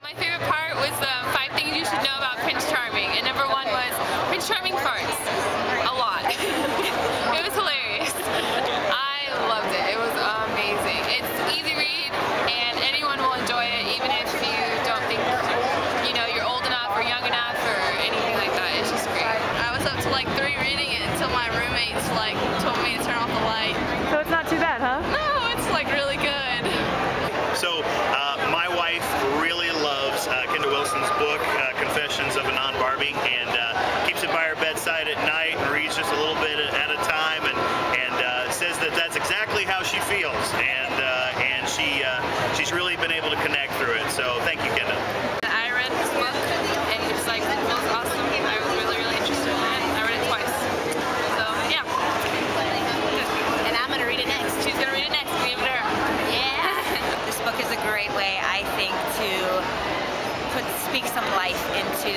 My favorite part was the 5 things you should know about Prince Charming, and number 1 was Prince Charming farts. A lot. It was hilarious. I loved it. It was amazing. It's easy read, and anyone will enjoy it, even if you don't think, you know, you're old enough or young enough or anything like that. It's just great. I was up to like 3 reading it until my roommates like told me to turn off the light. So it's not too bad, huh? No, it's like really good. So my wife really loves Kendall Wilson's book, Confessions of a Non-Barbie, and keeps it by her bedside at night and reads just a little bit at a time, and says that that's exactly how she feels, and she's really been able to connect through it. So thank you, Kendall. I read this book, and it's like, it was awesome. I was really, really interested in it. I read it twice. So, yeah. And I'm going to read it next. She's going to read it next. Give it to her. Yeah. This book is a great way, I think, to speak some life into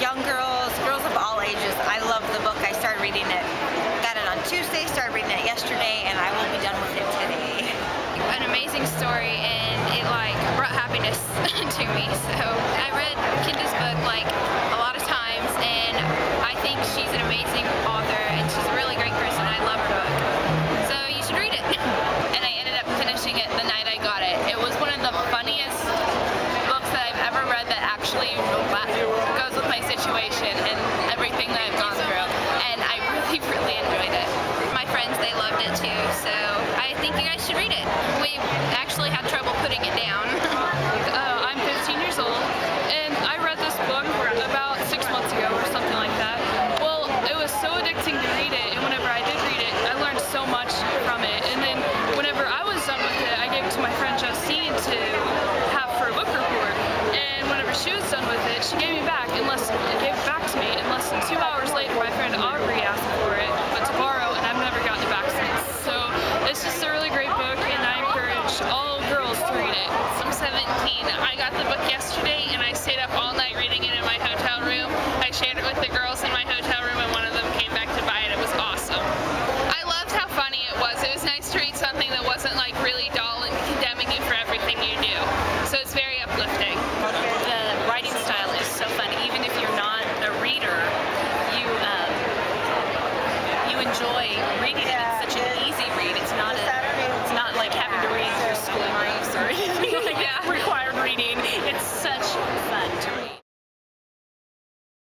young girls, girls of all ages. I love the book. I started reading it, got it on Tuesday, started reading it yesterday, and I will be done with it today. An amazing story, and it like brought happiness to me. So I read Kendall's book like a lot of times, and I think she's an amazing author, and she's a really